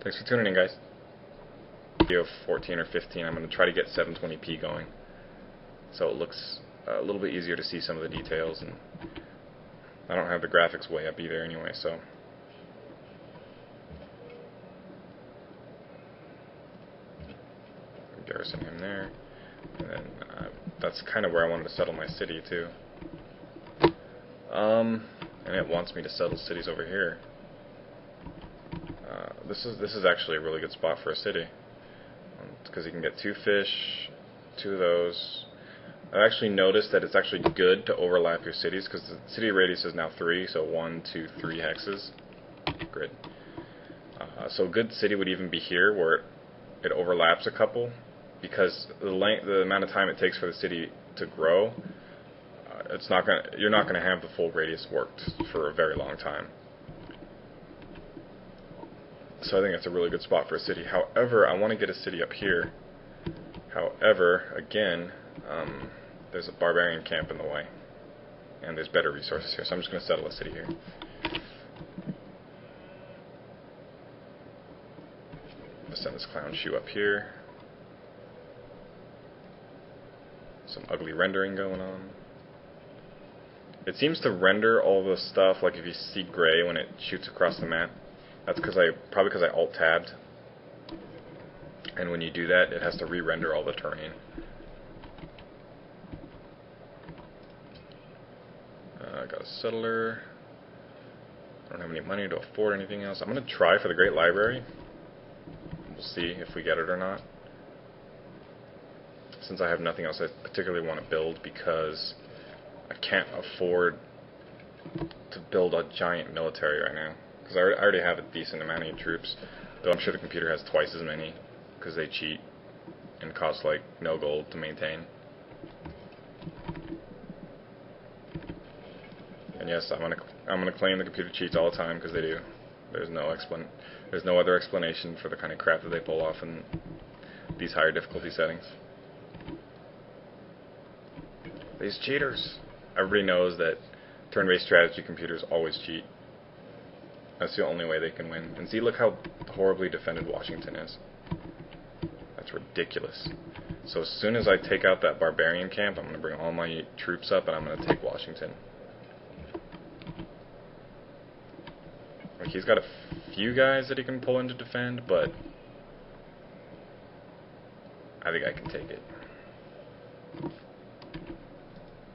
Thanks for tuning in, guys. Video 14 or 15, I'm going to try to get 720p going, so it looks a little bit easier to see some of the details, and I don't have the graphics way up either anyway, so garrison him there, and then that's kind of where I wanted to settle my city too. And it wants me to settle cities over here. This is actually a really good spot for a city, because you can get 2 fish, 2 of those. I actually noticed that it's actually good to overlap your cities, because the city radius is now 3, so 1, 2, 3 hexes grid. So a good city would even be here, where it overlaps a couple, because the amount of time it takes for the city to grow, you're not gonna have the full radius worked for a very long time. So I think it's a really good spot for a city. However, I want to get a city up here. However, again, there's a barbarian camp in the way, and there's better resources here, so I'm just going to settle a city here. Let's send this clown shoe up here. Some ugly rendering going on. It seems to render all the stuff, like if you see gray when it shoots across the map. That's probably because I alt-tabbed, and when you do that, it has to re-render all the terrain. I got a settler. I don't have any money to afford anything else. I'm going to try for the Great Library. We'll see if we get it or not, since I have nothing else I particularly want to build, because I can't afford to build a giant military right now. Because I already have a decent amount of troops, though I'm sure the computer has twice as many, because they cheat and cost like no gold to maintain. And yes, I'm gonna claim the computer cheats all the time, because they do. There's no other explanation for the kind of crap that they pull off in these higher difficulty settings. These cheaters. Everybody knows that turn-based strategy computers always cheat. That's the only way they can win. And see, look how horribly defended Washington is. That's ridiculous. So as soon as I take out that barbarian camp, I'm going to bring all my troops up, and I'm going to take Washington. Like, he's got a few guys that he can pull in to defend, but I think I can take it.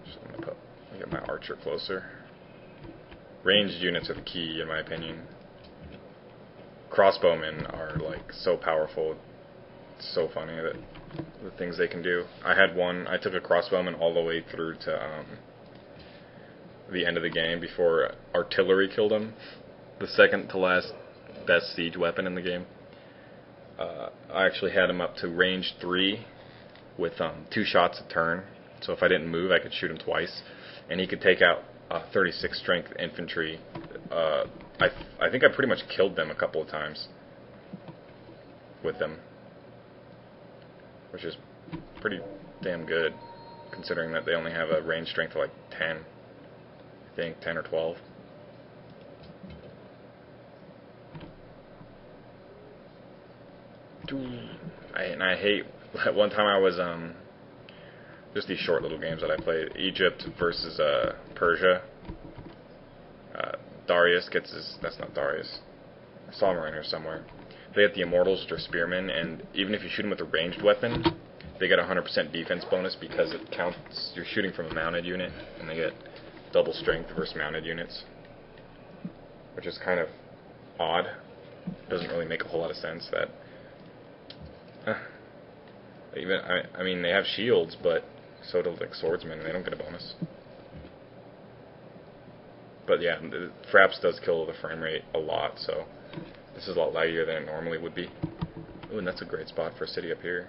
So I'm going to get my archer closer. Ranged units are the key, in my opinion. Crossbowmen are like so powerful. It's so funny that the things they can do. I took a crossbowman all the way through to the end of the game before artillery killed him. The second to last best siege weapon in the game. I actually had him up to range 3 with 2 shots a turn. So if I didn't move, I could shoot him twice, and he could take out 36 strength infantry. I think I pretty much killed them a couple of times with them, which is pretty damn good, considering that they only have a range strength of like 10, I think 10 or 12. And I hate, one time I was just these short little games that I played, Egypt versus Persia. Darius gets his, that's not Darius, I saw him around here somewhere. They have the Immortals, which are spearmen, and even if you shoot them with a ranged weapon, they get a 100% defense bonus, because it counts, you're shooting from a mounted unit, and they get double strength versus mounted units, which is kind of odd. Doesn't really make a whole lot of sense that I mean, they have shields, but so do like swordsmen, and they don't get a bonus. But yeah, Fraps does kill the frame rate a lot, so this is a lot laggier than it normally would be. Ooh, and that's a great spot for a city up here.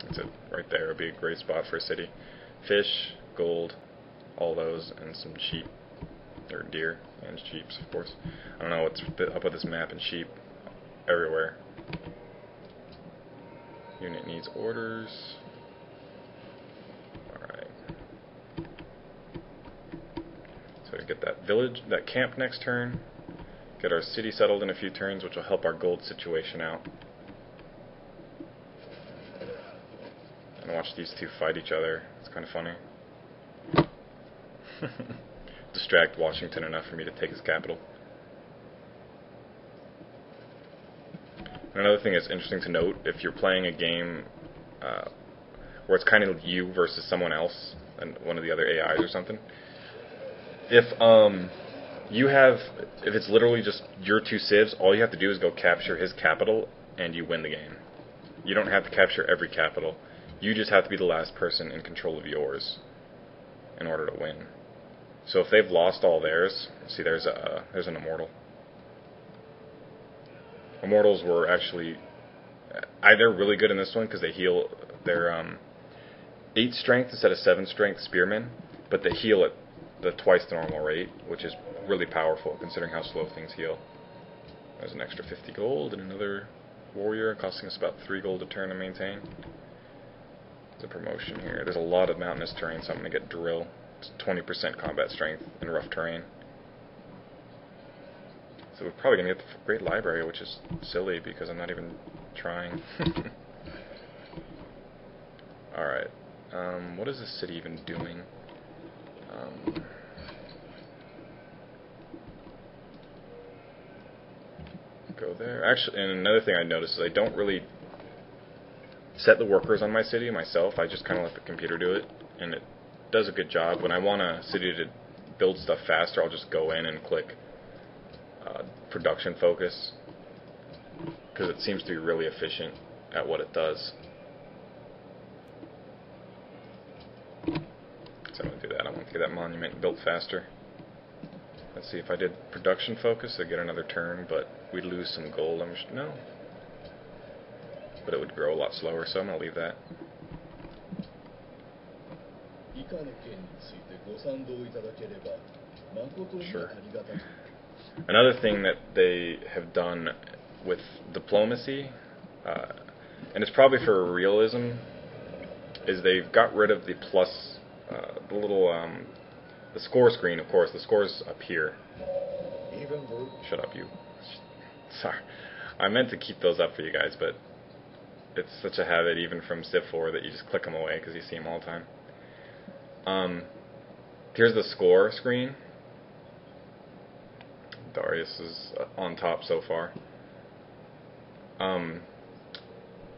That's it, right there would be a great spot for a city. Fish, gold, all those, and some sheep, or deer, and sheep, of course. I don't know what's up with this map, and sheep everywhere. Unit needs orders. Alright. So to get that village, that camp next turn, Get our city settled in a few turns, which will help our gold situation out. And watch these two fight each other. It's kind of funny. Distract Washington enough for me to take his capital. Another thing that's interesting to note, if you're playing a game where it's kind of you versus someone else, and one of the other AIs or something, if it's literally just your two civs, all you have to do is go capture his capital, and you win the game. You don't have to capture every capital. You just have to be the last person in control of yours in order to win. So if they've lost all theirs, see, there's an immortal. Immortals were actually they're really good in this one because they heal. They're 8 strength instead of 7 strength spearmen, but they heal at twice the normal rate, which is really powerful considering how slow things heal. There's an extra 50 gold and another warrior costing us about 3 gold a turn to maintain. There's a promotion here. There's a lot of mountainous terrain, so I'm going to get drill. It's 20% combat strength in rough terrain. So we're probably going to get the Great Library, which is silly because I'm not even trying. Alright. What is this city even doing? Go there. Actually, and another thing I noticed is I don't really set the workers on my city myself. I just kind of let the computer do it, and it does a good job. When I want a city to build stuff faster, I'll just go in and click production focus, because it seems to be really efficient at what it does. So I'm going to do that. I want to get that monument built faster. Let's see, if I did production focus, I'd get another turn, but we'd lose some gold. No. But it would grow a lot slower, so I'm going to leave that. Sure. Another thing that they have done with diplomacy, and it's probably for realism, is they've got rid of the plus, the little, the score screen, of course. The score's up here. Shut up, you. Sorry. I meant to keep those up for you guys, but it's such a habit, even from Civ 4, that you just click them away because you see them all the time. Here's the score screen. Darius is on top so far.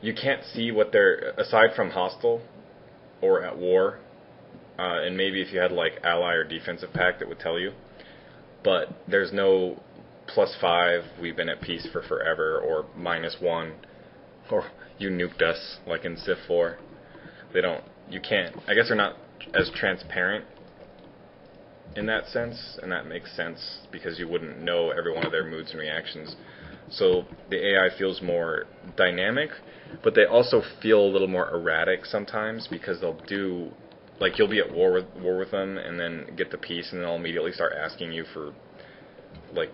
You can't see what they're, aside from hostile or at war, and maybe if you had like ally or defensive pact, it would tell you. But there's no +5, we've been at peace for forever, or -1, or you nuked us, like in Civ 4. You can't, I guess they're not as transparent in that sense, and that makes sense because you wouldn't know every one of their moods and reactions. So the AI feels more dynamic, but they also feel a little more erratic sometimes because they'll do, like, you'll be at war with them and then get the peace, and they'll immediately start asking you for like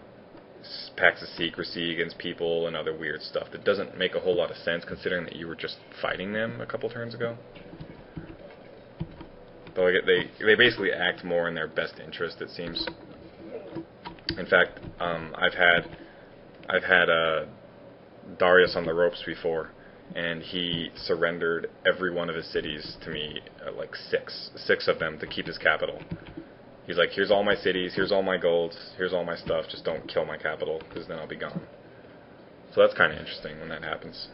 pacts of secrecy against people and other weird stuff that doesn't make a whole lot of sense considering that you were just fighting them a couple turns ago. But they basically act more in their best interest, it seems. In fact, I've had Darius on the ropes before, and he surrendered every one of his cities to me, like six of them, to keep his capital. He's like, here's all my cities, here's all my gold, here's all my stuff, just don't kill my capital, because then I'll be gone. So that's kind of interesting when that happens.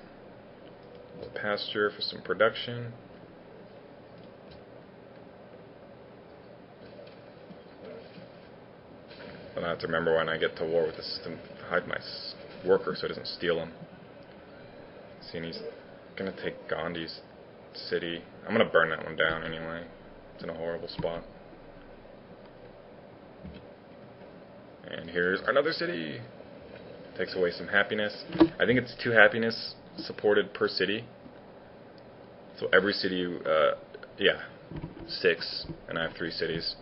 The pasture for some production. And I have to remember when I get to war with the system, hide my worker so it doesn't steal them. See, and he's going to take Gandhi's city. I'm going to burn that one down anyway. It's in a horrible spot. And here's another city. Takes away some happiness. I think it's 2 happiness supported per city. So every city, 6, and I have 3 cities.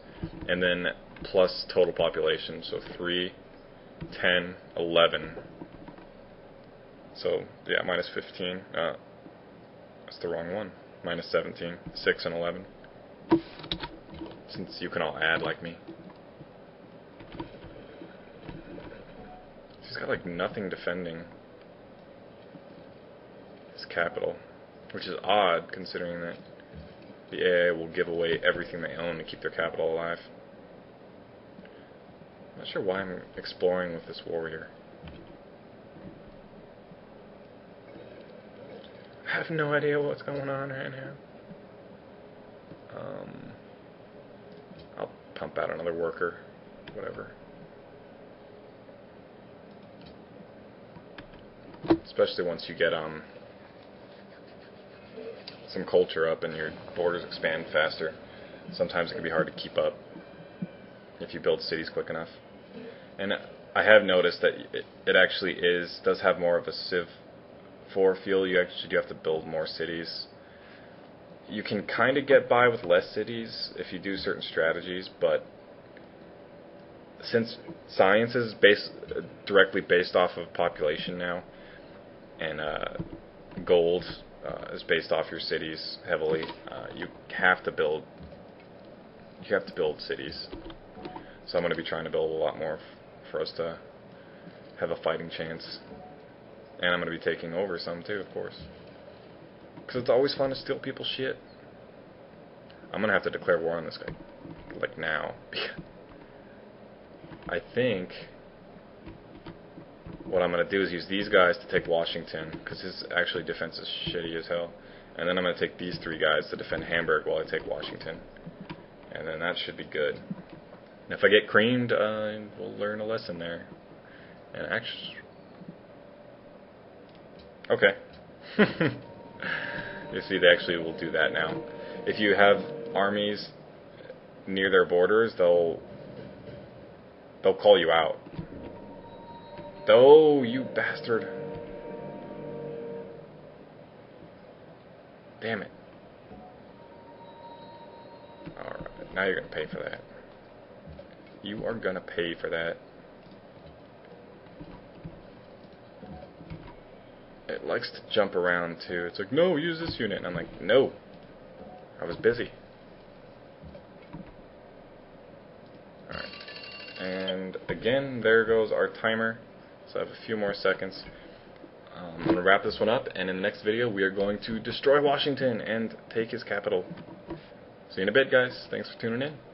And then plus total population, so 3, 10, 11. So, yeah, minus 15. That's the wrong one. Minus 17, 6 and 11. Since you can all add like me. He's got like nothing defending his capital, which is odd considering that the AA will give away everything they own to keep their capital alive. I'm not sure why I'm exploring with this warrior. I have no idea what's going on right now. I'll pump out another worker, whatever. Especially once you get some culture up and your borders expand faster. Sometimes it can be hard to keep up if you build cities quick enough. And I have noticed that it actually does have more of a Civ 4 feel. You actually do have to build more cities. You can kind of get by with less cities if you do certain strategies, but since science is directly based off of population now, and gold is based off your cities heavily, you have to build cities. So I'm going to be trying to build a lot more for us to have a fighting chance. And I'm going to be taking over some too, of course. Because it's always fun to steal people's shit. I'm going to have to declare war on this guy. Like now. I think what I'm going to do is use these guys to take Washington. Because his actually defense is shitty as hell. And then I'm going to take these 3 guys to defend Hamburg while I take Washington. And then that should be good. And if I get creamed, we'll learn a lesson there. And actually... Okay. You see, they actually will do that now. If you have armies near their borders, they'll call you out. Oh, you bastard. Damn it. Alright, now you're going to pay for that. You are going to pay for that. It likes to jump around too. It's like, no, use this unit. And I'm like, no. I was busy. Alright. And again, there goes our timer. So I have a few more seconds. I'm going to wrap this one up. And in the next video, we are going to destroy Washington and take his capital. See you in a bit, guys. Thanks for tuning in.